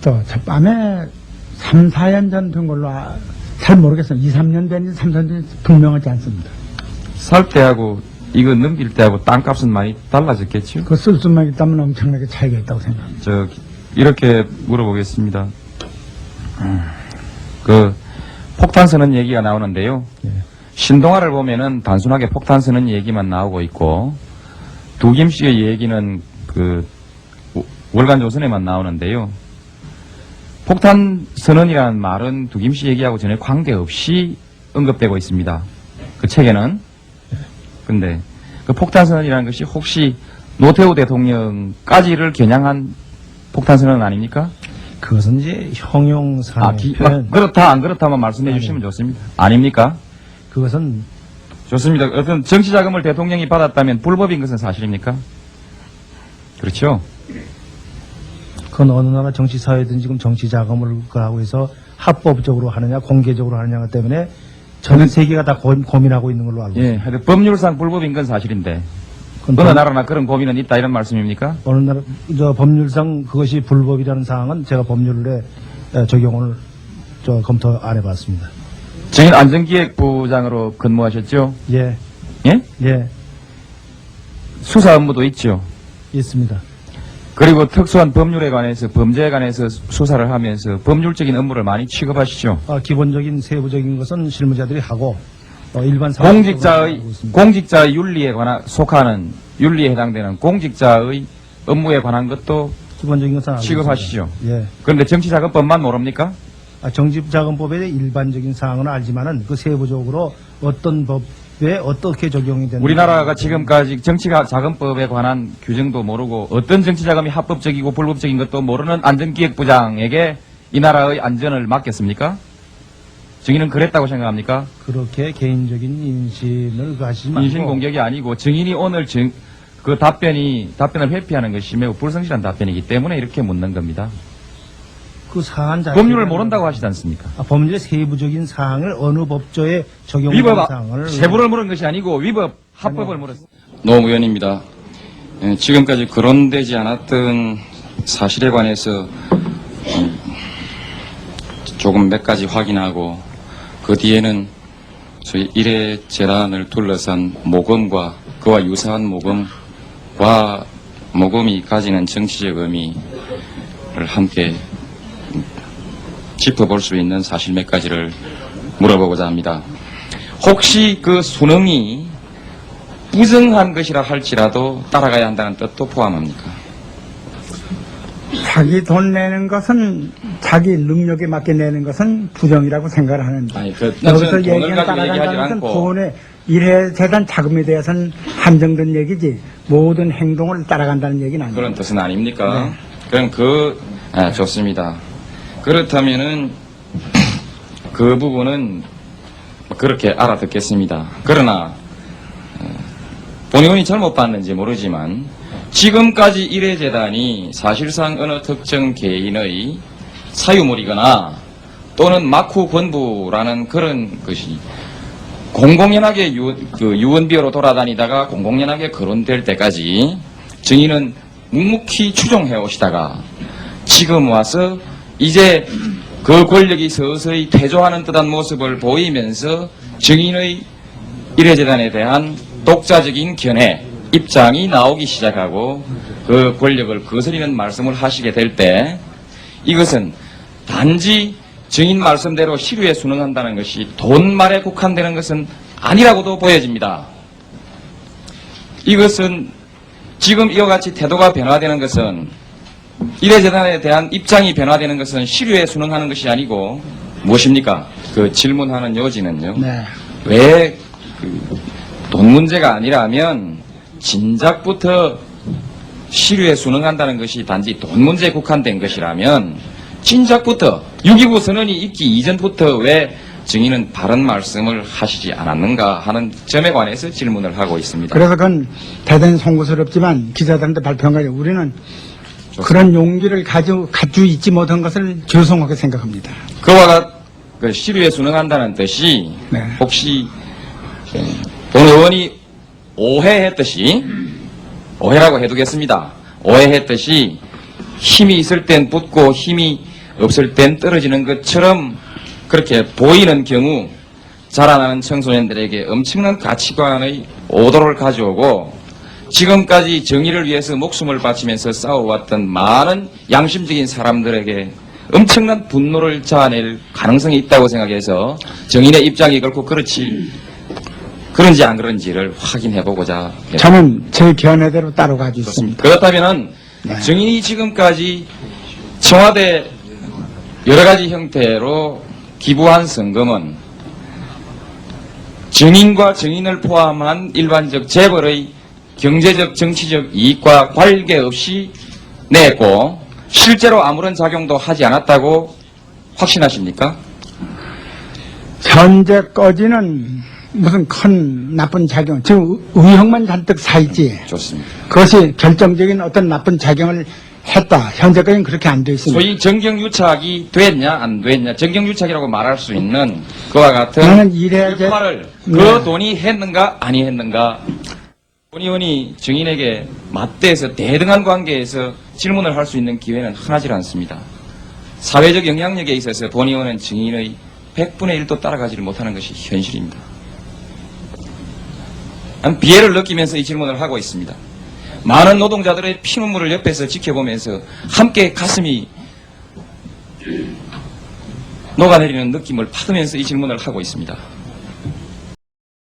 또, 저 밤에 3, 4년 전 된 걸로 잘 모르겠어요. 2, 3년 전인지 3, 4년 전인지 분명하지 않습니다. 살 때하고 이거 넘길 때하고 땅값은 많이 달라졌겠죠? 그 쓸 수만 있다면 엄청나게 차이가 있다고 생각합니다. 이렇게 물어보겠습니다. 그 폭탄 선언 얘기가 나오는데요. 예. 신동아를 보면은 단순하게 폭탄 선언 얘기만 나오고 있고 두김 씨의 얘기는 그 월간 조선에만 나오는데요. 폭탄 선언이라는 말은 두김 씨 얘기하고 전혀 관계없이 언급되고 있습니다. 그 책에는. 근데 그 폭탄 선언이라는 것이 혹시 노태우 대통령까지를 겨냥한 폭탄 선언 아닙니까? 그것은 이제 형용사의 표현. 그렇다 안 그렇다만 말씀해 주시면 좋습니다. 아닙니까? 그것은 좋습니다. 어떤 정치 자금을 대통령이 받았다면 불법인 것은 사실입니까? 그렇죠. 그건 어느 나라 정치 사회든 지금 정치 자금을 하고 해서 합법적으로 하느냐 공개적으로 하느냐 때문에 전 세계가 다 고민하고 있는 걸로 알고 있습니다. 하여튼 법률상 불법인 건 사실인데 그건 어느 나라나 그런 고민은 있다 이런 말씀입니까? 어느 나라 법률상 그것이 불법이라는 사항은 제가 법률에 적용을 검토 안 해봤습니다. 증인 안전기획부장으로 근무하셨죠? 예, 예? 예, 수사 업무도 있죠. 있습니다. 그리고 특수한 법률에 관해서 범죄에 관해서 수사를 하면서 법률적인 업무를 많이 취급하시죠. 기본적인 세부적인 것은 실무자들이 하고 일반 공직자의 윤리에 관한 속하는 윤리에 해당되는 공직자의 업무에 관한 것도 기본적인 것은 알고 취급하시죠. 있습니다. 예. 그런데 정치자금법만 모릅니까? 정치자금법의 일반적인 사항은 알지만은 그 세부적으로 어떤 법에 어떻게 적용이 되는 우리나라가 지금까지 정치자금법에 관한 규정도 모르고 어떤 정치자금이 합법적이고 불법적인 것도 모르는 안전기획부장에게 이 나라의 안전을 맡겼습니까? 증인은 그랬다고 생각합니까? 그렇게 개인적인 인신을 가지지 말고 인신공격이 아니고 증인이 오늘 그 답변을 회피하는 것이 매우 불성실한 답변이기 때문에 이렇게 묻는 겁니다. 그 사안 자체가 법률을 모른다고 하시지 않습니까? 법률의 세부적인 사항을 어느 법조에 적용하는 위법, 사항을 세부를 물은 것이 아니고 위법, 합법을 물었습니다. 노무현입니다. 지금까지 거론되지 않았던 사실에 관해서 조금 몇 가지 확인하고 그 뒤에는 소위 일회 재단을 둘러싼 모금과 그와 유사한 모금과 모금이 가지는 정치적 의미를 함께 짚어볼 수 있는 사실 몇 가지를 물어보고자 합니다. 혹시 그 수능이 부정한 것이라 할지라도 따라가야 한다는 뜻도 포함합니까? 자기 돈 내는 것은 자기 능력에 맞게 내는 것은 부정이라고 생각을 하는데 아니, 여기서 돈을 얘기하는 가지고 따라간다는 얘기하지 것은 않고 돈의 일회 재단 자금에 대해서는 한정된 얘기지 모든 행동을 따라간다는 얘기는 아니에요. 그런 뜻은 아닙니까? 네. 그럼 좋습니다. 그렇다면은 그 부분은 그렇게 알아듣겠습니다. 그러나 본의원이 잘못 봤는지 모르지만 지금까지 일회재단이 사실상 어느 특정 개인의 사유물이거나 또는 막후 권부라는 그런 것이 공공연하게 유언비어로 돌아다니다가 공공연하게 거론될 때까지 증인은 묵묵히 추종해 오시다가 지금 와서 이제 그 권력이 서서히 퇴조하는 듯한 모습을 보이면서 증인의 일회재단에 대한 독자적인 견해, 입장이 나오기 시작하고 그 권력을 거스리는 말씀을 하시게 될 때 이것은 단지 증인 말씀대로 시류에 순응한다는 것이 돈말에 국한되는 것은 아니라고도 보여집니다. 이것은 지금 이와 같이 태도가 변화되는 것은 일회재단에 대한 입장이 변화되는 것은 시류에 순응하는 것이 아니고 무엇입니까? 그 질문하는 요지는요. 네. 왜 돈 문제가 아니라면 진작부터 시류에 순응한다는 것이 단지 돈 문제에 국한된 것이라면 진작부터 6.29 선언이 있기 이전부터 왜 증인은 바른 말씀을 하시지 않았는가 하는 점에 관해서 질문을 하고 있습니다. 그래서 그건 대단히 송구스럽지만 기자들한테 발표한 거예요. 우리는 그런 용기를 가지고 있지 못한 것을 죄송하게 생각합니다. 그와 그 시류에 순응한다는 뜻이 네. 혹시 본 의원이 오해했듯이 오해라고 해두겠습니다. 오해했듯이 힘이 있을 땐 붙고 힘이 없을 땐 떨어지는 것처럼 그렇게 보이는 경우 자라나는 청소년들에게 엄청난 가치관의 오도를 가져오고 지금까지 정의를 위해서 목숨을 바치면서 싸워왔던 많은 양심적인 사람들에게 엄청난 분노를 자아낼 가능성이 있다고 생각해서 정인의 입장이 결코 그런지 안 그런지를 확인해보고자 했습니다. 저는 제 견해대로 따라가고 있습니다. 그렇다면은 네. 정인이 지금까지 청와대 여러 가지 형태로 기부한 성금은 정인과 정인을 포함한 일반적 재벌의 경제적, 정치적 이익과 관계없이 냈고 실제로 아무런 작용도 하지 않았다고 확신하십니까? 현재까지는 무슨 큰 나쁜 작용, 지금 의혹만 잔뜩 사있지. 좋습니다. 그것이 결정적인 어떤 나쁜 작용을 했다. 현재까지는 그렇게 안 돼 있습니다. 소위 정경유착이 됐냐 안 됐냐 정경유착이라고 말할 수 있는 그와 같은 나는 이래야지- 역할을 그 네. 돈이 했는가 아니 했는가 본 의원이 정인에게 맞대해서 대등한 관계에서 질문을 할 수 있는 기회는 흔하지 않습니다. 사회적 영향력에 있어서 본 의원은 정인의 100분의 1도 따라가지를 못하는 것이 현실입니다. 난 비애를 느끼면서 이 질문을 하고 있습니다. 많은 노동자들의 피눈물을 옆에서 지켜보면서 함께 가슴이 녹아내리는 느낌을 받으면서 이 질문을 하고 있습니다.